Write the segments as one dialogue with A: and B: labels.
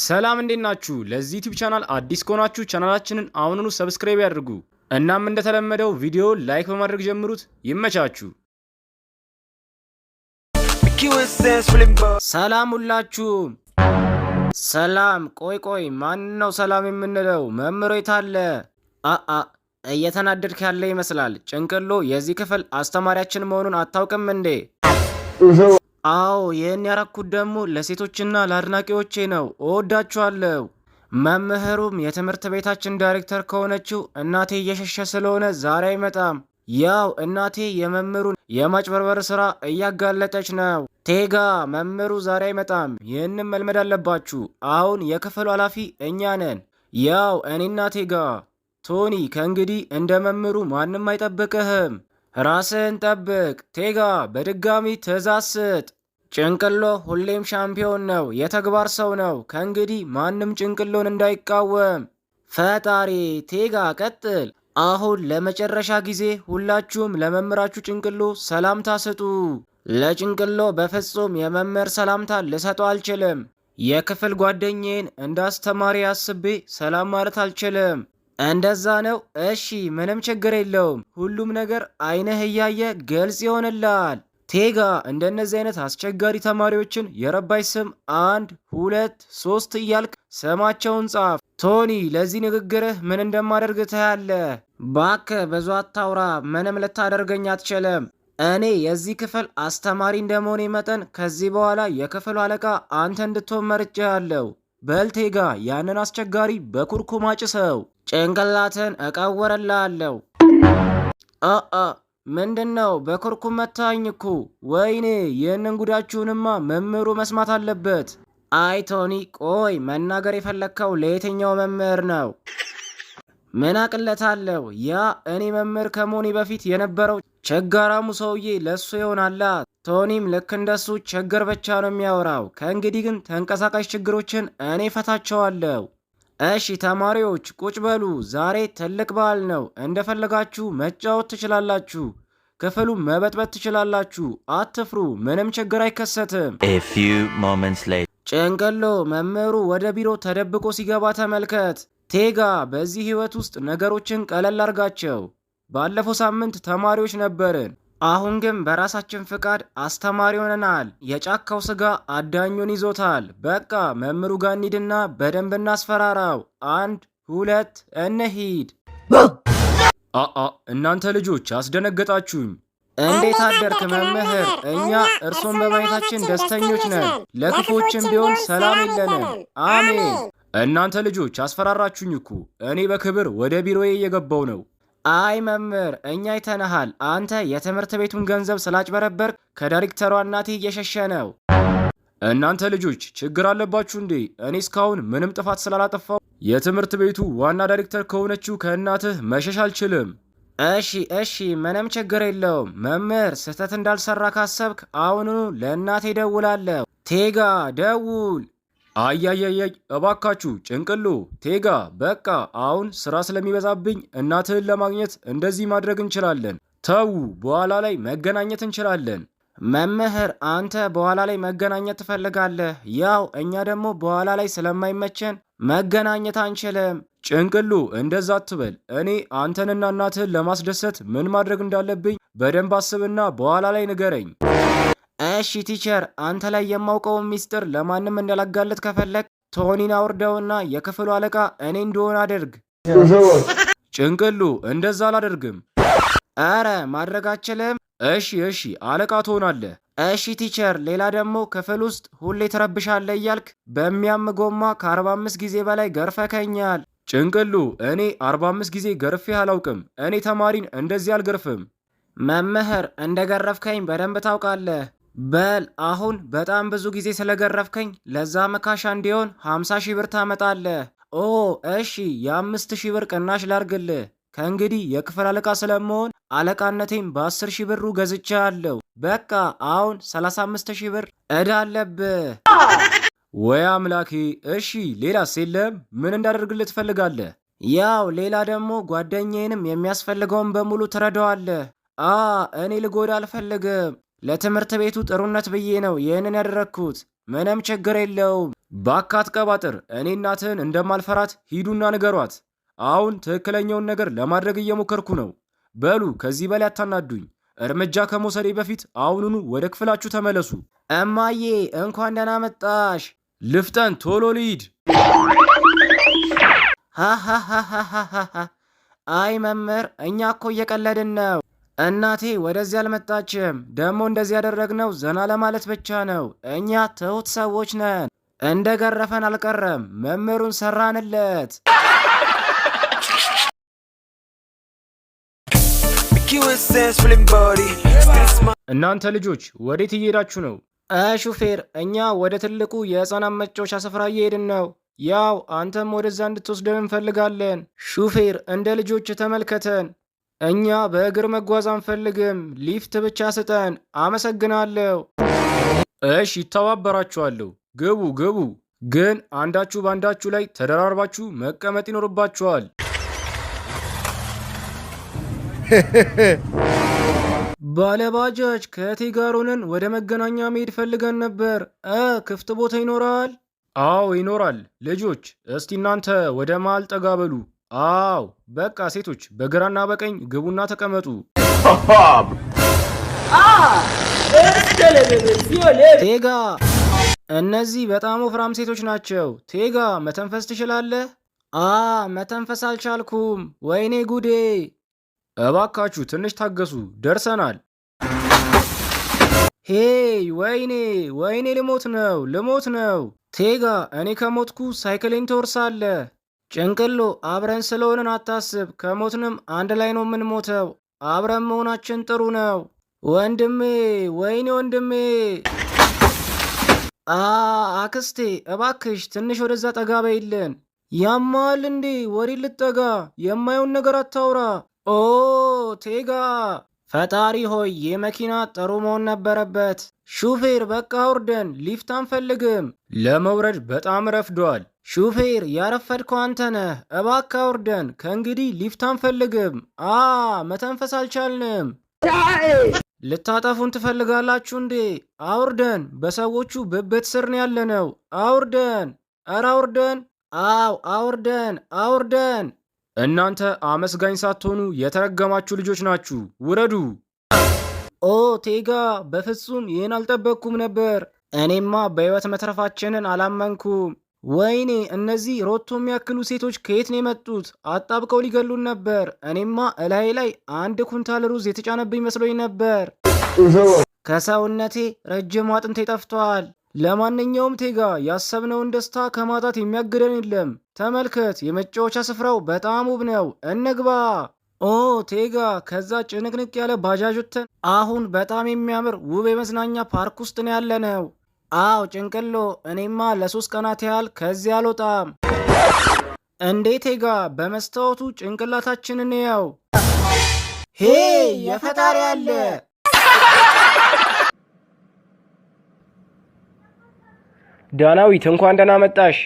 A: ሰላም እንዴት ናችሁ? ለዚህ ዩቲዩብ ቻናል አዲስ ከሆናችሁ ቻናላችንን አሁኑኑ ሰብስክራይብ ያድርጉ። እናም እንደተለመደው ቪዲዮ ላይክ በማድረግ ጀምሩት። ይመቻችሁ። ሰላም ሁላችሁም። ሰላም። ቆይ ማን ነው ሰላም የምንለው? መምህሩ የታለ? እየተናደድክ ያለ ይመስላል። ጭንቅሎ የዚህ ክፍል አስተማሪያችን መሆኑን አታውቅም እንዴ? አዎ፣ ይህን ያረኩት ደግሞ ለሴቶችና ለአድናቂዎቼ ነው። እወዳችኋለሁ። መምህሩም የትምህርት ቤታችን ዳይሬክተር ከሆነችው እናቴ እየሸሸ ስለሆነ ዛሬ አይመጣም። ያው እናቴ የመምህሩን የማጭበርበር ስራ እያጋለጠች ነው። ቴጋ፣ መምህሩ ዛሬ አይመጣም። ይህንም መልመድ አለባችሁ። አሁን የክፍሉ ኃላፊ እኛ ነን። ያው እኔና ቴጋ። ቶኒ፣ ከእንግዲህ እንደ መምህሩ ማንም አይጠብቅህም። ራስህን ጠብቅ። ቴጋ፣ በድጋሚ ትዕዛዝ ስጥ። ጭንቅሎ ሁሌም ሻምፒዮን ነው፣ የተግባር ሰው ነው። ከእንግዲህ ማንም ጭንቅሎን እንዳይቃወም። ፈጣሪ። ቴጋ፣ ቀጥል። አሁን ለመጨረሻ ጊዜ ሁላችሁም ለመምህራችሁ ጭንቅሎ ሰላምታ ስጡ። ለጭንቅሎ በፍጹም የመምህር ሰላምታ ልሰጠው አልችልም። የክፍል ጓደኛዬን እንደ አስተማሪ አስቤ ሰላም ማለት አልችልም። እንደዛ ነው? እሺ፣ ምንም ችግር የለውም። ሁሉም ነገር አይነህ እያየ ግልጽ ይሆንላል። ቴጋ፣ እንደነዚህ አይነት አስቸጋሪ ተማሪዎችን የረባይ ስም 1 2 3 እያልክ ስማቸውን ጻፍ። ቶኒ፣ ለዚህ ንግግርህ ምን እንደማደርግ ታያለህ። ባክህ ብዙ አታውራ፣ ምንም ልታደርገኝ አትችልም። እኔ የዚህ ክፍል አስተማሪ እንደመሆኔ መጠን ከዚህ በኋላ የክፍሉ አለቃ አንተ እንድትሆን መርጬሃለሁ። በል ቴጋ፣ ያንን አስቸጋሪ በኩርኩም አጭሰው። ጭንቅላትን እቀወረልሃለሁ። ምንድን ነው? በኩርኩም መታኝ እኮ። ወይኔ፣ ይህንን ጉዳችሁንማ መምህሩ መስማት አለበት። አይ ቶኒ፣ ቆይ፣ መናገር የፈለግከው ለየትኛው መምህር ነው? ምን አቅለታለሁ? ያ እኔ መምህር ከመሆኔ በፊት የነበረው ቸጋራሙ ሰውዬ ለሱ ይሆናላ። ቶኒም ልክ እንደሱ ችግር ብቻ ነው የሚያወራው። ከእንግዲህ ግን ተንቀሳቃሽ ችግሮችን እኔ ፈታቸዋለሁ። እሺ ተማሪዎች ቁጭ በሉ። ዛሬ ትልቅ በዓል ነው። እንደፈለጋችሁ መጫወት ትችላላችሁ። ክፍሉ መበጥበጥ ትችላላችሁ። አትፍሩ፣ ምንም ችግር አይከሰትም። ጭንቅሎ፣ መምህሩ ወደ ቢሮ ተደብቆ ሲገባ ተመልከት። ቴጋ፣ በዚህ ህይወት ውስጥ ነገሮችን ቀለል አርጋቸው። ባለፈው ሳምንት ተማሪዎች ነበርን። አሁን ግን በራሳችን ፍቃድ አስተማሪ ሆነናል። የጫካው ስጋ አዳኙን ይዞታል። በቃ መምህሩ ጋር እንሂድና በደንብ እናስፈራራው። 1 2 እንሂድ። እናንተ ልጆች አስደነገጣችሁኝ። እንዴት አደርክ መምህር? እኛ እርሶን በማየታችን ደስተኞች ነን። ለክፎችም ቢሆን ሰላም የለንም። አሜን። እናንተ ልጆች አስፈራራችሁኝ እኮ። እኔ በክብር ወደ ቢሮዬ እየገባው ነው። አይ መምህር፣ እኛ አይተንሃል። አንተ የትምህርት ቤቱን ገንዘብ ስላጭበረበርክ ከዳይሬክተሯ እናቴ እየሸሸ ነው። እናንተ ልጆች ችግር አለባችሁ እንዴ? እኔ እስካሁን ምንም ጥፋት ስላላጠፋው የትምህርት ቤቱ ዋና ዳይሬክተር ከሆነችው ከእናትህ መሸሽ አልችልም። እሺ፣ ምንም ችግር የለውም መምህር። ስህተት እንዳልሰራ ካሰብክ አሁኑኑ ለእናቴ ደውላለሁ። ቴጋ፣ ደውል። አያያያይ፣ እባካችሁ ጭንቅሎ፣ ቴጋ፣ በቃ አሁን ስራ ስለሚበዛብኝ እናትህን ለማግኘት እንደዚህ ማድረግ እንችላለን። ተዉ፣ በኋላ ላይ መገናኘት እንችላለን። መምህር፣ አንተ በኋላ ላይ መገናኘት ትፈልጋለህ። ያው እኛ ደግሞ በኋላ ላይ ስለማይመቸን መገናኘት አንችልም። ጭንቅሎ፣ እንደዛ አትበል። እኔ አንተንና እናትህን ለማስደሰት ምን ማድረግ እንዳለብኝ በደንብ አስብና በኋላ ላይ ንገረኝ። እሺ ቲቸር፣ አንተ ላይ የማውቀውን ሚስጥር ለማንም እንዳላጋለጥ ከፈለግ ቶኒን አውርደውና የክፍሉ አለቃ እኔ እንደሆነ አድርግ። ጭንቅሉ፣ እንደዛ አላደርግም። አረ ማድረግ አችልም። እሺ፣ አለቃ ትሆናለህ። እሺ ቲቸር፣ ሌላ ደግሞ ክፍል ውስጥ ሁሌ ትረብሻለህ እያልክ በሚያም ጎማ ከ45 ጊዜ በላይ ገርፈከኛል። ጭንቅሉ፣ እኔ 45 ጊዜ ገርፌ አላውቅም። እኔ ተማሪን እንደዚህ አልገርፍም። መምህር፣ እንደገረፍከኝ በደንብ ታውቃለህ። በል አሁን በጣም ብዙ ጊዜ ስለገረፍከኝ ለዛ መካሻ እንዲሆን 50 ሺህ ብር ታመጣለህ። እሺ፣ የ5,000 ብር ቅናሽ ላርግልህ። ከእንግዲህ የክፍል አለቃ ስለመሆን አለቃነቴም በ10 ሺህ ብሩ ገዝቻለሁ። በቃ አሁን 35,000 ብር ዕዳ አለብህ። ወይ አምላኬ! እሺ፣ ሌላስ የለም? ምን እንዳደርግልህ ትፈልጋለህ? ያው ሌላ ደግሞ ጓደኛዬንም የሚያስፈልገውን በሙሉ ትረዳዋለህ። እኔ ልጎዳ አልፈልግም። ለትምህርት ቤቱ ጥሩነት ብዬ ነው ይህንን ያደረግኩት። ምንም ችግር የለውም። ባካት ቀባጥር፣ እኔ እናትህን እንደማልፈራት ሂዱና ንገሯት። አሁን ትክክለኛውን ነገር ለማድረግ እየሞከርኩ ነው። በሉ ከዚህ በላይ አታናዱኝ። እርምጃ ከመውሰዴ በፊት አሁኑኑ ወደ ክፍላችሁ ተመለሱ። እማዬ እንኳን ደህና መጣሽ። ልፍጠን፣ ቶሎ ልሂድ። ሃሃሃሃሃ። አይ መምህር፣ እኛ እኮ እየቀለድን ነው። እናቴ ወደዚህ አልመጣችም። ደግሞ እንደዚህ ያደረግነው ዘና ለማለት ብቻ ነው። እኛ ትሁት ሰዎች ነን። እንደ ገረፈን አልቀረም፣ መምህሩን ሰራንለት። እናንተ ልጆች ወዴት እየሄዳችሁ ነው? ሹፌር፣ እኛ ወደ ትልቁ የሕፃናት መጫወቻ ስፍራ እየሄድን ነው። ያው አንተም ወደዛ እንድትወስደን እንፈልጋለን። ሹፌር፣ እንደ ልጆች ተመልከተን። እኛ በእግር መጓዝ አንፈልግም፣ ሊፍት ብቻ ስጠን። አመሰግናለሁ። እሺ፣ ይተባበራችኋለሁ። ግቡ ግቡ። ግን አንዳችሁ በአንዳችሁ ላይ ተደራርባችሁ መቀመጥ ይኖርባችኋል። ባለባጃጅ ከእቴ ጋር ሆነን ወደ መገናኛ መሄድ ፈልገን ነበር። ክፍት ቦታ ይኖራል? አዎ ይኖራል። ልጆች እስቲ እናንተ ወደ መሃል ጠጋ በሉ። አዎ በቃ ሴቶች በግራና በቀኝ ግቡና ተቀመጡ። ቴጋ፣ እነዚህ በጣም ወፍራም ሴቶች ናቸው። ቴጋ መተንፈስ ትችላለህ? መተንፈስ አልቻልኩም። ወይኔ ጉዴ። እባካችሁ ትንሽ ታገሱ፣ ደርሰናል። ሄይ፣ ወይኔ ልሞት ነው። ቴጋ፣ እኔ ከሞትኩ ሳይክሌን ትወርሳለህ። ጭንቅሎ፣ አብረን ስለሆንን አታስብ። ከሞትንም አንድ ላይ ነው የምንሞተው። አብረን መሆናችን ጥሩ ነው። ወንድሜ፣ ወይኔ ወንድሜ። አክስቴ፣ እባክሽ ትንሽ ወደዛ ጠጋ በይልን። ያማል እንዴ? ወዲህ ልጠጋ። የማየውን ነገር አታውራ። ኦ ቴጋ፣ ፈጣሪ ሆይ ይህ መኪና ጥሩ መሆን ነበረበት። ሹፌር፣ በቃ አውርደን፣ ሊፍት አንፈልግም። ለመውረድ በጣም ረፍዷል። ሹፌር፣ ያረፈድከው አንተ ነህ። እባክህ አውርደን፣ ከእንግዲህ ሊፍት አንፈልግም። መተንፈስ አልቻልንም። ልታጠፉን ትፈልጋላችሁ እንዴ? አውርደን፣ በሰዎቹ ብብት ስር ነው ያለነው። አውርደን፣ ኧረ አውርደን። አውርደን። እናንተ አመስጋኝ ሳትሆኑ የተረገማችሁ ልጆች ናችሁ። ውረዱ። ኦ ቴጋ፣ በፍጹም ይህን አልጠበቅኩም ነበር። እኔማ በሕይወት መትረፋችንን አላመንኩም። ወይኔ፣ እነዚህ ሮቶ የሚያክሉ ሴቶች ከየት ነው የመጡት? አጣብቀው ሊገሉን ነበር። እኔማ እላይ ላይ 1 ኩንታል ሩዝ የተጫነብኝ መስሎኝ ነበር። ከሰውነቴ ረጅም አጥንቴ ጠፍቷል። ለማንኛውም ቴጋ፣ ያሰብነውን ደስታ ከማጣት የሚያግደን የለም። ተመልከት፣ የመጫወቻ ስፍራው በጣም ውብ ነው። እንግባ። ኦ ቴጋ፣ ከዛ ጭንቅንቅ ያለ ባጃጅ ወጥተን አሁን በጣም የሚያምር ውብ የመዝናኛ ፓርክ ውስጥ ነው ያለነው። አዎ ጭንቅሎ፣ እኔማ ለ3 ቀናት ያህል ከዚህ አልወጣም። እንዴ ቴጋ፣ በመስታወቱ ጭንቅላታችንን ያው። ሄ የፈጣሪ አለ። ዳናዊት፣ እንኳን ደህና መጣሽ።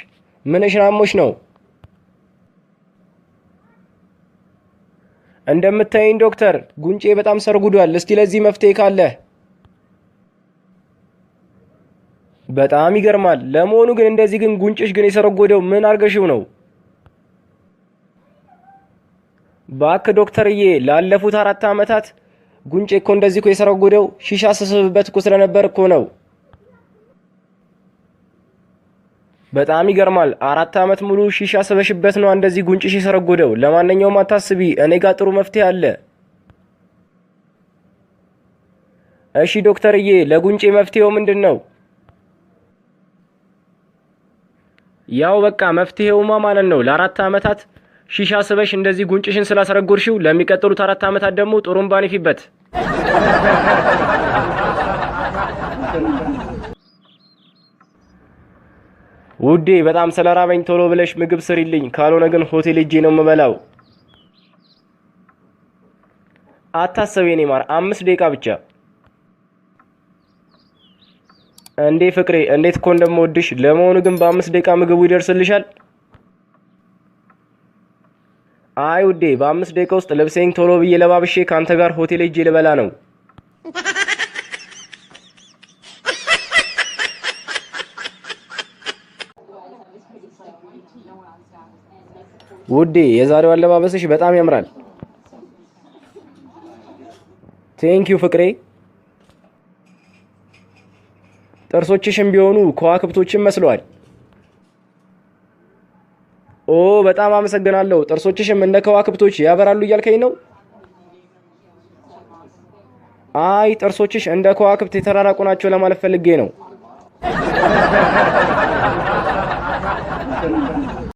A: ምንሽን አሞሽ ነው? እንደምታይኝ ዶክተር፣ ጉንጬ በጣም ሰርጉዷል። እስቲ ለዚህ መፍትሄ ካለ። በጣም ይገርማል። ለመሆኑ ግን እንደዚህ ግን ጉንጭሽ ግን የሰረጎደው ምን አርገሽው ነው? ባክ ዶክተርዬ፣ ላለፉት 4 ዓመታት ጉንጬ እኮ እንደዚህ እኮ የሰረጎደው ሺሻ ስስብበት እኮ ስለነበር እኮ ነው። በጣም ይገርማል። 4 ዓመት ሙሉ ሺሻ ስበሽበት ነው እንደዚህ ጉንጭሽ የሰረጎደው። ለማንኛውም አታስቢ፣ እኔ ጋር ጥሩ መፍትሄ አለ። እሺ ዶክተርዬ፣ ለጉንጬ መፍትሄው ምንድን ነው? ያው በቃ መፍትሄውማ ማለት ነው ለ4 ዓመታት ሺሻ ስበሽ እንደዚህ ጉንጭሽን ስላሰረጎድሽው ለሚቀጥሉት 4 ዓመታት ደግሞ ጥሩምባ ንፊበት። ውዴ፣ በጣም ስለራበኝ ቶሎ ብለሽ ምግብ ስሪልኝ፣ ካልሆነ ግን ሆቴል ሄጄ ነው የምበላው። አታሰቢ የኔ ማር፣ 5 ደቂቃ ብቻ። እንዴ ፍቅሬ፣ እንዴት እኮ እንደምወድሽ። ለመሆኑ ግን በ5 ደቂቃ ምግቡ ይደርስልሻል? አይ ውዴ፣ በ5 ደቂቃ ውስጥ ልብሴን ቶሎ ብዬ ለባብሼ ካንተ ጋር ሆቴል ሄጄ ልበላ ነው። ውዴ የዛሬው አለባበስሽ በጣም ያምራል። ቴንኪው ፍቅሬ። ጥርሶችሽም ቢሆኑ ከዋክብቶችን መስለዋል። ኦ በጣም አመሰግናለሁ። ጥርሶችሽም እንደ ከዋክብቶች ያበራሉ እያልከኝ ነው? አይ ጥርሶችሽ እንደ ከዋክብት የተራራቁ ናቸው ለማለት ፈልጌ ነው።